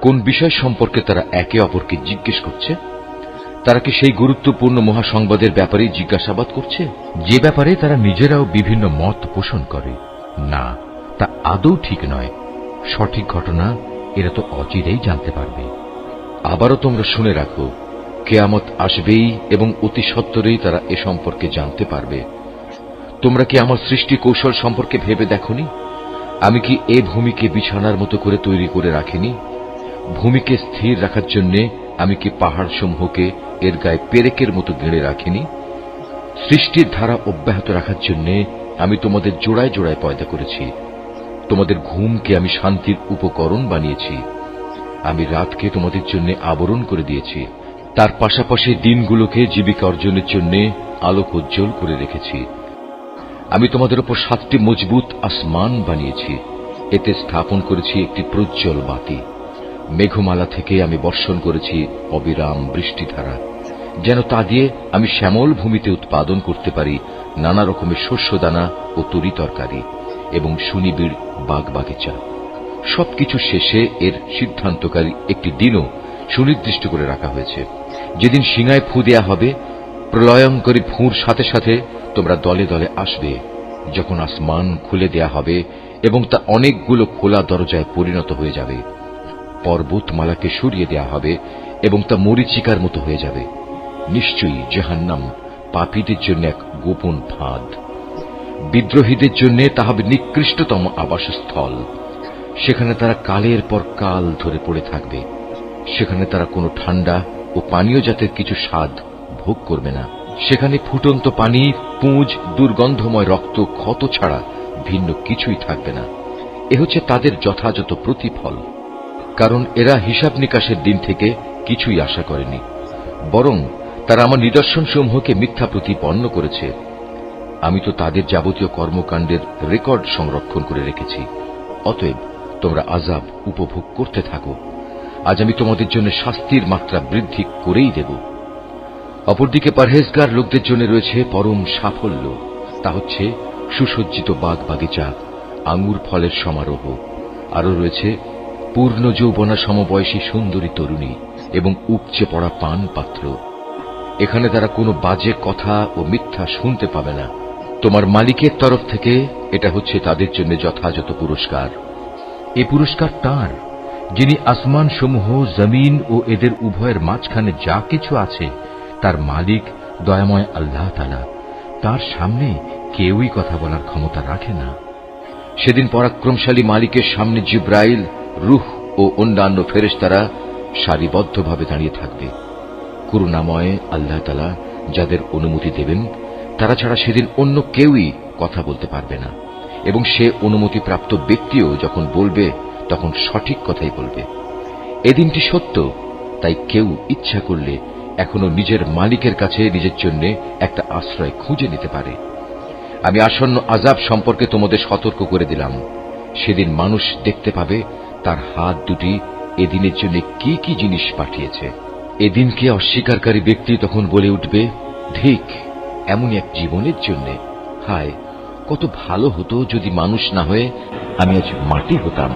কোন বিষয় সম্পর্কে তারা একে অপরকে জিজ্ঞেস করছে? তারা কি সেই গুরুত্বপূর্ণ মহাসংবাদের ব্যাপারেই জিজ্ঞাসাবাদ করছে, যে ব্যাপারে তারা নিজেরাও বিভিন্ন মত পোষণ করে? না, তা আদৌ ঠিক নয়। সঠিক ঘটনা এরা তো অচিরেই জানতে পারবে। আবারও তোমরা শুনে রাখো, কিয়ামত আসবেই এবং অতি সত্বরেই তারা এ সম্পর্কে জানতে পারবে। তোমরা কি আমার সৃষ্টি কৌশল সম্পর্কে ভেবে দেখনি? আমি কি এ ভূমিকে বিছানার মতো করে তৈরি করে রাখিনি? ভূমিকে স্থির রাখার জন্য আমি কি পাহাড় সমূহকে এর গায়ে পেরেকের মতো গেড়ে রাখিনি? সৃষ্টির ধারা অব্যাহত রাখার জন্য আমি তোমাদের জোড়ায় জোড়ায় পয়দা করেছি। তোমাদের ঘুমকে আমি শান্তির উপকরণ বানিয়েছি। আমি রাতকে তোমাদের জন্য আবরণ করে দিয়েছি। তার পাশাপাশি দিনগুলোকে জীবিকা অর্জনের জন্য আলোকোজ্জ্বল করে রেখেছি। আমি তোমাদের উপর 7টি মজবুত আসমান বানিয়েছি। এতে স্থাপন করেছি একটি প্রজ্জ্বল বাতি। মেঘমালা থেকে আমি বর্ষণ করেছি অবিরাম বৃষ্টিধারা, যেন তা দিয়ে আমি শ্যামল ভূমিতে উৎপাদন করতে পারি নানা রকমের শস্যদানা ও তরি তরকারি এবং সুনিবিড় বাগবাগিচা। সবকিছু শেষে এর সিদ্ধান্তকারী একটি দিনও সুনির্দিষ্ট করে রাখা হয়েছে, যেদিন সিংহায় ফু দেয়া হবে। প্রলয়ঙ্করী ফুঁর সাথে সাথে তোমরা দলে দলে আসবে, যখন আসমান খুলে দেয়া হবে এবং তা অনেকগুলো খোলা দরজায় পরিণত হয়ে যাবে। পর্বতমালাকে সরিয়ে দেয়া হবে এবং তা মরীচিকার মতো হয়ে যাবে। নিশ্চয়ই জাহান্নাম পাপীদের জন্য এক গোপন ফাঁদ। বিদ্রোহীদের জন্য তা হবে নিকৃষ্টতম আবাসস্থল। সেখানে তারা কালের পর কাল ধরে পড়ে থাকবে। সেখানে তারা কোনো ঠান্ডা ও পানীয় জাতের কিছু স্বাদ ভোগ করবে না। সেখানে ফুটন্ত পানি, পুঁজ, দুর্গন্ধময় রক্ত, ক্ষত ছাড়া ভিন্ন কিছুই থাকবে না। এ হচ্ছে তাদের যথাযথ প্রতিফল। কারণ এরা হিসাব নিকাশের দিন থেকে কিছুই আশা করেনি, বরং তারা আমার নিদর্শনসমূহকে মিথ্যা প্রতিপন্ন করেছে। আমি তো তাদের যাবতীয় কর্মকাণ্ডের রেকর্ড সংরক্ষণ করে রেখেছি। অতএব তোমরা আযাব উপভোগ করতে থাকো। আজ আমি তোমাদের জন্য শাস্তির মাত্রা বৃদ্ধি করেই দেব। অপরদিকে পরহেজগার লোকদের জন্য রয়েছে পরম সাফল্য। তা হচ্ছে সুসজ্জিত বাগ বাগিচা, আঙুর ফলের সমারোহ। আরও রয়েছে পূর্ণ যৌবনা সমবয়সী সুন্দরী তরুণী এবং উপচে পড়া পান পাত্র। এখানে তারা কোনো বাজে কথা ও মিথ্যা শুনতে পাবে না। তোমার মালিকের তরফ থেকে এটা হচ্ছে তাদের জন্য যথাযথ পুরস্কার। এ পুরস্কার তাঁর, যিনি আসমান সমূহ, জমিন ও এদের উভয়ের মাঝখানে যা কিছু আছে তার মালিক দয়াময় আল্লাহ তাআলা। তার সামনে কেউই কথা বলার ক্ষমতা রাখে না। সেদিন পরাক্রমশালী মালিকের সামনে জিব্রাইল, রূহ ও অন্যান্য ফেরেশতারা সারিবদ্ধভাবে দাঁড়িয়ে থাকবে। করুণাময় আল্লাহ তাআলা যাদের অনুমতি দেবেন, তারা ছাড়া সেদিন অন্য কেউই কথা বলতে পারবে না। এবং সে অনুমতিপ্রাপ্ত ব্যক্তিও যখন বলবে, তখন সঠিক কথাই বলবে। এদিনটি সত্য, তাই কেউ ইচ্ছা করলে এখনো নিজের মালিকের কাছে নিজের জন্য একটা আশ্রয় খুঁজে নিতে পারে। আমি আসন্ন আযাব সম্পর্কে তোমাদের সতর্ক করে দিলাম। সেদিন মানুষ দেখতে পাবে তার হাত দুটি এদিনের জন্য কি কি জিনিস পাঠিয়েছে। এদিনকে অস্বীকারী ব্যক্তি তখন বলে উঠবে, ধিক এমনই এক জীবনের জন্য। হায়, কত ভালো হতো যদি মানুষ না হয়ে আমি আজ মাটি হতাম।